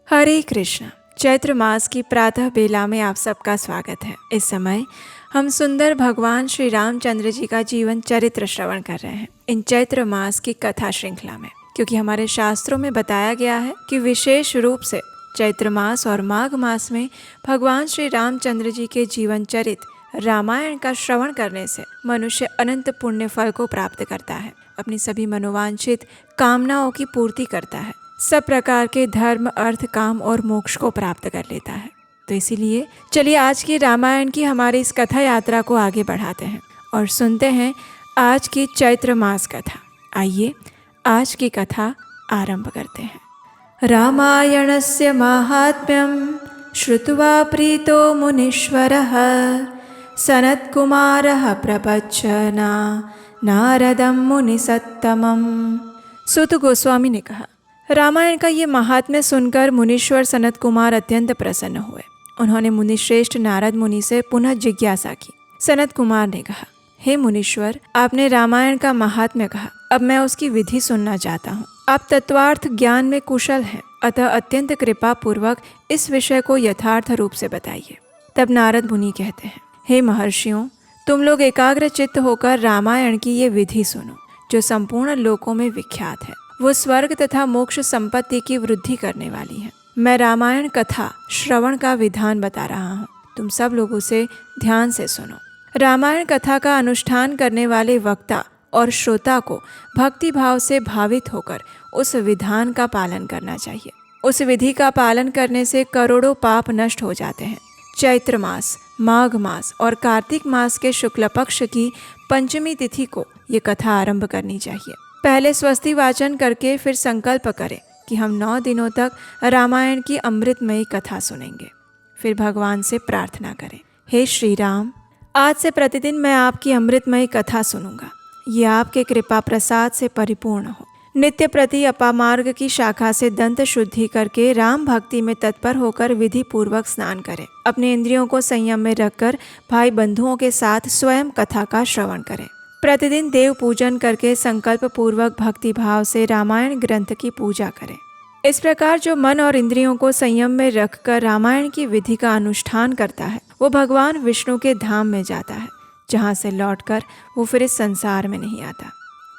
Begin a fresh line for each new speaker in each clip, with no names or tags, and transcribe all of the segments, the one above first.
हरे कृष्ण। चैत्र मास की प्रातः बेला में आप सबका स्वागत है। इस समय हम सुंदर भगवान श्री रामचंद्र जी का जीवन चरित्र श्रवण कर रहे हैं इन चैत्र मास की कथा श्रृंखला में, क्योंकि हमारे शास्त्रों में बताया गया है कि विशेष रूप से चैत्र मास और माघ मास में भगवान श्री रामचंद्र जी के जीवन चरित्र रामायण का श्रवण करने से मनुष्य अनंत पुण्य फल को प्राप्त करता है, अपनी सभी मनोवांछित कामनाओं की पूर्ति करता है, सब प्रकार के धर्म, अर्थ, काम और मोक्ष को प्राप्त कर लेता है। तो इसीलिए चलिए आज की रामायण की हमारी इस कथा यात्रा को आगे बढ़ाते हैं और सुनते हैं आज की चैत्र मास कथा। आइए आज की कथा आरंभ करते हैं। रामायणस्य माहात्म्यं श्रुत्वा प्रीतो मुनीश्वरः सनत्कुमारः प्रपच्छ नारदं मुनिसत्तमम्। सूत गोस्वामी ने कहा, रामायण का ये महात्म्य सुनकर मुनीश्वर सनत कुमार अत्यंत प्रसन्न हुए। उन्होंने मुनिश्रेष्ठ नारद मुनि से पुनः जिज्ञासा की। सनत कुमार ने कहा, हे मुनीश्वर, आपने रामायण का महात्म्य कहा, अब मैं उसकी विधि सुनना चाहता हूँ। आप तत्वार्थ ज्ञान में कुशल हैं, अतः अत्यंत कृपा पूर्वक इस विषय को यथार्थ रूप से बताइए। तब नारद मुनि कहते हैं, हे महर्षियों, तुम लोग एकाग्र चित्त होकर रामायण की ये विधि सुनो, जो संपूर्ण लोकों में विख्यात है। वो स्वर्ग तथा मोक्ष संपत्ति की वृद्धि करने वाली है। मैं रामायण कथा श्रवण का विधान बता रहा हूँ, तुम सब लोग उसे ध्यान से सुनो। रामायण कथा का अनुष्ठान करने वाले वक्ता और श्रोता को भक्ति भाव से भावित होकर उस विधान का पालन करना चाहिए। उस विधि का पालन करने से करोड़ों पाप नष्ट हो जाते हैं। चैत्र मास, माघ मास और कार्तिक मास के शुक्ल पक्ष की पंचमी तिथि को ये कथा आरंभ करनी चाहिए। पहले स्वस्ति वाचन करके फिर संकल्प करें कि हम 9 दिनों तक रामायण की अमृतमयी कथा सुनेंगे। फिर भगवान से प्रार्थना करें, हे श्री राम, आज से प्रतिदिन मैं आपकी अमृतमयी कथा सुनूंगा। ये आपके कृपा प्रसाद से परिपूर्ण हो। नित्य प्रति अपामार्ग की शाखा से दंत शुद्धि करके राम भक्ति में तत्पर होकर विधि पूर्वक स्नान करें। अपने इंद्रियों को संयम में रखकर भाई बंधुओं के साथ स्वयं कथा का श्रवण करें। प्रतिदिन देव पूजन करके संकल्प पूर्वक भक्ति भाव से रामायण ग्रंथ की पूजा करें। इस प्रकार जो मन और इंद्रियों को संयम में रखकर रामायण की विधि का अनुष्ठान करता है, वो भगवान विष्णु के धाम में जाता है, जहाँ से लौटकर वो फिर इस संसार में नहीं आता।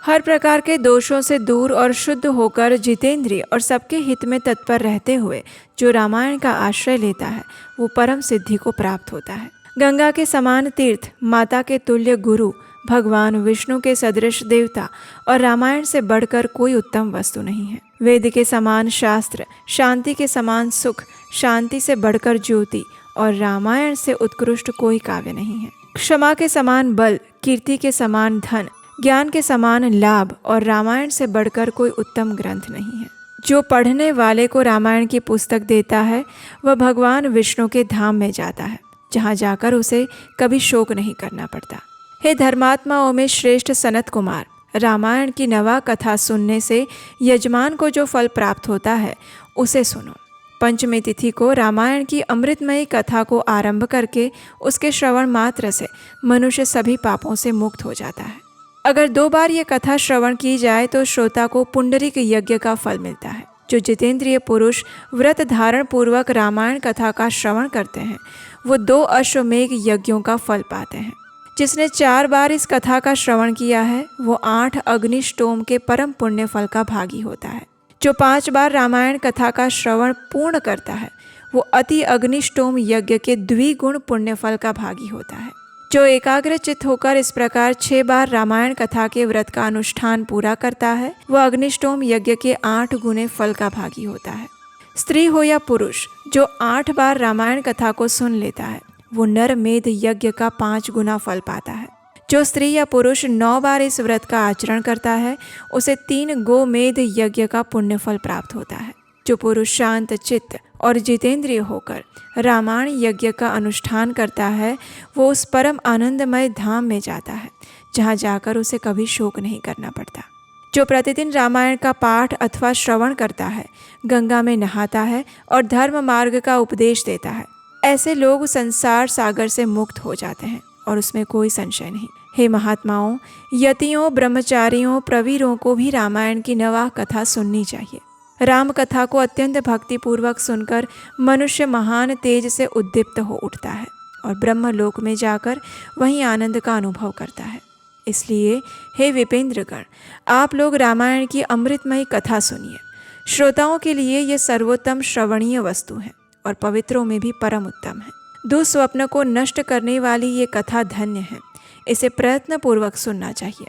हर प्रकार के दोषों से दूर और शुद्ध होकर जितेंद्रिय और सबके हित में तत्पर रहते हुए जो रामायण का आश्रय लेता है, वो परम सिद्धि को प्राप्त होता है। गंगा के समान तीर्थ, माता के तुल्य गुरु, भगवान विष्णु के सदृश देवता और रामायण से बढ़कर कोई उत्तम वस्तु नहीं है। वेद के समान शास्त्र, शांति के समान सुख, शांति से बढ़कर ज्योति और रामायण से उत्कृष्ट कोई काव्य नहीं है। क्षमा के समान बल, कीर्ति के समान धन, ज्ञान के समान लाभ और रामायण से बढ़कर कोई उत्तम ग्रंथ नहीं है। जो पढ़ने वाले को रामायण की पुस्तक देता है, वह भगवान विष्णु के धाम में जाता है, जहाँ जाकर उसे कभी शोक नहीं करना पड़ता। हे धर्मात्माओं में श्रेष्ठ सनत कुमार, रामायण की नवा कथा सुनने से यजमान को जो फल प्राप्त होता है, उसे सुनो। पंचमी तिथि को रामायण की अमृतमयी कथा को आरंभ करके उसके श्रवण मात्र से मनुष्य सभी पापों से मुक्त हो जाता है। अगर 2 बार ये कथा श्रवण की जाए तो श्रोता को पुंडरीक यज्ञ का फल मिलता है। जो जितेंद्रिय पुरुष व्रत धारण पूर्वक रामायण कथा का श्रवण करते हैं, वो 2 अश्वमेघ यज्ञों का फल पाते हैं। जिसने 4 बार इस कथा का श्रवण किया है, वो 8 अग्निष्टोम के परम पुण्य फल का भागी होता है। जो 5 बार रामायण कथा का श्रवण पूर्ण करता है, वो अति अग्निष्टोम यज्ञ के द्विगुण पुण्य फल का भागी होता है। जो एकाग्र चित्त होकर इस प्रकार 6 बार रामायण कथा के व्रत का अनुष्ठान पूरा करता है, वह अग्निष्टोम यज्ञ के 8 गुने फल का भागी होता है। स्त्री हो या पुरुष, जो 8 बार रामायण कथा को सुन लेता है, वो नर मेध यज्ञ का 5 गुना फल पाता है। जो स्त्री या पुरुष 9 बार इस व्रत का आचरण करता है, उसे 3 गोमेध यज्ञ का पुण्य फल प्राप्त होता है। जो पुरुष शांत चित्त और जितेंद्रिय होकर रामायण यज्ञ का अनुष्ठान करता है, वो उस परम आनंदमय धाम में जाता है, जहाँ जाकर उसे कभी शोक नहीं करना पड़ता। जो प्रतिदिन रामायण का पाठ अथवा श्रवण करता है, गंगा में नहाता है और धर्म मार्ग का उपदेश देता है, ऐसे लोग संसार सागर से मुक्त हो जाते हैं और उसमें कोई संशय नहीं। हे महात्माओं, यतियों, ब्रह्मचारियों, प्रवीरों को भी रामायण की नवा कथा सुननी चाहिए। राम कथा को अत्यंत भक्तिपूर्वक सुनकर मनुष्य महान तेज से उद्दीप्त हो उठता है और ब्रह्मलोक में जाकर वहीं आनंद का अनुभव करता है। इसलिए हे विपेंद्रगण, आप लोग रामायण की अमृतमयी कथा सुनिए। श्रोताओं के लिए यह सर्वोत्तम श्रवणीय वस्तु है और पवित्रों में भी परम उत्तम है। दुस्वप्न को नष्ट करने वाली ये कथा धन्य है, इसे प्रयत्नपूर्वक सुनना चाहिए।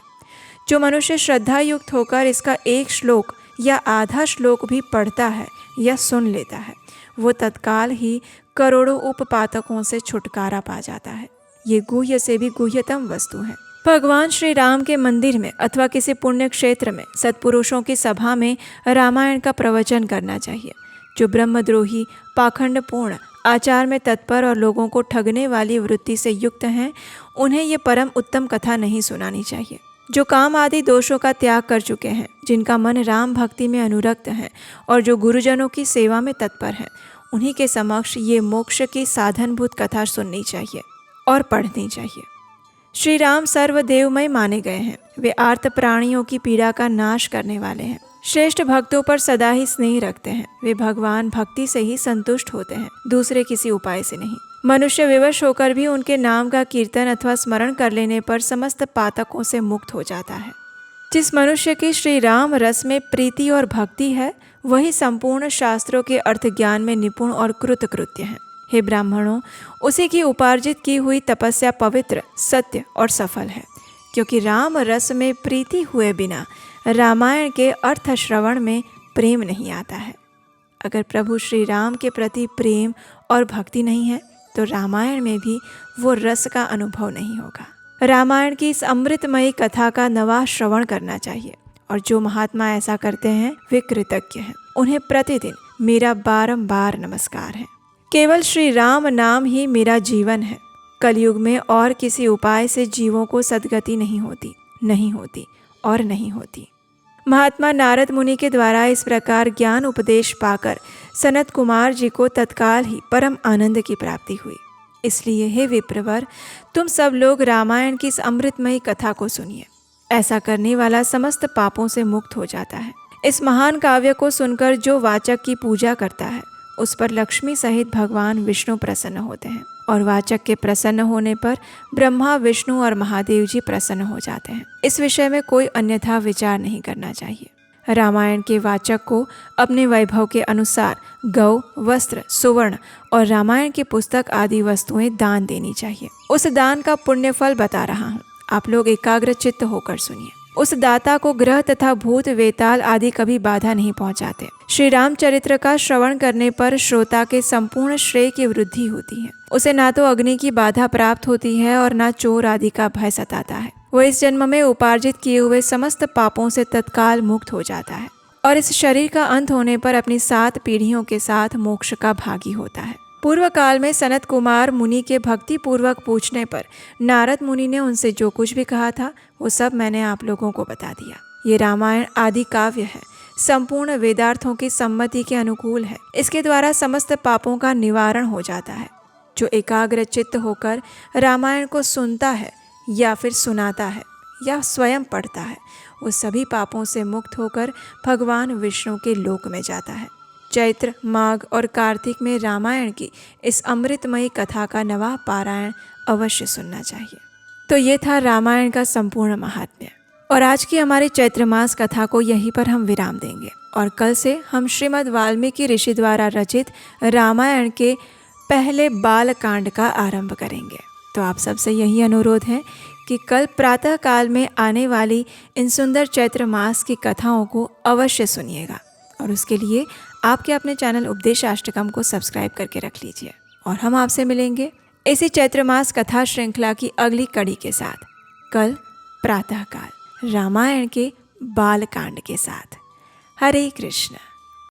जो मनुष्य श्रद्धा युक्त होकर इसका एक श्लोक या आधा श्लोक भी पढ़ता है या सुन लेता है, वो तत्काल ही करोड़ों उपपातकों से छुटकारा पा जाता है। ये गुह्य से भी गुह्यतम वस्तु है। भगवान श्री राम के मंदिर में अथवा किसी पुण्य क्षेत्र में सत्पुरुषों की सभा में रामायण का प्रवचन करना चाहिए। जो ब्रह्मद्रोही, पाखंडपूर्ण, आचार में तत्पर और लोगों को ठगने वाली वृत्ति से युक्त हैं, उन्हें ये परम उत्तम कथा नहीं सुनानी चाहिए। जो काम आदि दोषों का त्याग कर चुके हैं, जिनका मन राम भक्ति में अनुरक्त है और जो गुरुजनों की सेवा में तत्पर हैं, उन्हीं के समक्ष ये मोक्ष की साधनभूत कथा सुननी चाहिए और पढ़नी चाहिए। श्री राम सर्वदेवमय माने गए हैं। वे आर्त प्राणियों की पीड़ा का नाश करने वाले हैं। श्रेष्ठ भक्तों पर सदा ही स्नेह रखते हैं। वे भगवान भक्ति से ही संतुष्ट होते हैं, दूसरे किसी उपाय से नहीं। मनुष्य विवश होकर भी उनके नाम का कीर्तन अथवा स्मरण कर लेने पर समस्त पातकों से मुक्त हो जाता है। जिस मनुष्य की श्री राम रस में प्रीति और भक्ति है, वही संपूर्ण शास्त्रों के अर्थ ज्ञान में निपुण और कृतकृत्य है। हे ब्राह्मणों, उसी की उपार्जित की हुई तपस्या पवित्र, सत्य और सफल है, क्योंकि राम रस में प्रीति हुए बिना रामायण के अर्थ श्रवण में प्रेम नहीं आता है। अगर प्रभु श्री राम के प्रति प्रेम और भक्ति नहीं है तो रामायण में भी वो रस का अनुभव नहीं होगा। रामायण की इस अमृतमयी कथा का नवा श्रवण करना चाहिए और जो महात्मा ऐसा करते हैं वे कृतज्ञ हैं। उन्हें प्रतिदिन मेरा बारंबार नमस्कार है। केवल श्री राम नाम ही मेरा जीवन है। कलयुग में और किसी उपाय से जीवों को सद्गति नहीं होती और नहीं होती। महात्मा नारद मुनि के द्वारा इस प्रकार ज्ञान उपदेश पाकर सनत कुमार जी को तत्काल ही परम आनंद की प्राप्ति हुई। इसलिए हे विप्रवर, तुम सब लोग रामायण की इस अमृतमयी कथा को सुनिए। ऐसा करने वाला समस्त पापों से मुक्त हो जाता है। इस महान काव्य को सुनकर जो वाचक की पूजा करता है, उस पर लक्ष्मी सहित भगवान विष्णु प्रसन्न होते हैं और वाचक के प्रसन्न होने पर ब्रह्मा, विष्णु और महादेव जी प्रसन्न हो जाते हैं। इस विषय में कोई अन्यथा विचार नहीं करना चाहिए। रामायण के वाचक को अपने वैभव के अनुसार गौ, वस्त्र, सुवर्ण और रामायण की पुस्तक आदि वस्तुएं दान देनी चाहिए। उस दान का पुण्य फल बता रहा हूँ, आप लोग एकाग्र चित्त होकर सुनिए। उस दाता को ग्रह तथा भूत, वेताल आदि कभी बाधा नहीं पहुंचाते। श्री रामचरित्र का श्रवण करने पर श्रोता के संपूर्ण श्रेय की वृद्धि होती है। उसे ना तो अग्नि की बाधा प्राप्त होती है और ना चोर आदि का भय सताता है। वो इस जन्म में उपार्जित किए हुए समस्त पापों से तत्काल मुक्त हो जाता है और इस शरीर का अंत होने पर अपनी 7 पीढ़ियों के साथ मोक्ष का भागी होता है। पूर्व काल में सनत कुमार मुनि के भक्ति पूर्वक पूछने पर नारद मुनि ने उनसे जो कुछ भी कहा था वो सब मैंने आप लोगों को बता दिया। ये रामायण आदि काव्य है, संपूर्ण वेदार्थों की सम्मति के अनुकूल है। इसके द्वारा समस्त पापों का निवारण हो जाता है। जो एकाग्र चित्त होकर रामायण को सुनता है या फिर सुनाता है या स्वयं पढ़ता है, वो सभी पापों से मुक्त होकर भगवान विष्णु के लोक में जाता है। चैत्र, माघ और कार्तिक में रामायण की इस अमृतमयी कथा का नवा पारायण अवश्य सुनना चाहिए। तो ये था रामायण का संपूर्ण महात्म्य। और आज की हमारी चैत्र मास कथा को यहीं पर हम विराम देंगे और कल से हम श्रीमद् वाल्मीकि ऋषि द्वारा रचित रामायण के पहले बाल कांड का आरंभ करेंगे। तो आप सबसे यही अनुरोध है कि कल प्रातः काल में आने वाली इन सुंदर चैत्र मास की कथाओं को अवश्य सुनिएगा और उसके लिए आपके अपने चैनल उपदेशाष्टकम को सब्सक्राइब करके रख लीजिए। और हम आपसे मिलेंगे इसी चैत्र मास कथा श्रृंखला की अगली कड़ी के साथ कल प्रातःकाल रामायण के बाल कांड के साथ। हरे कृष्ण।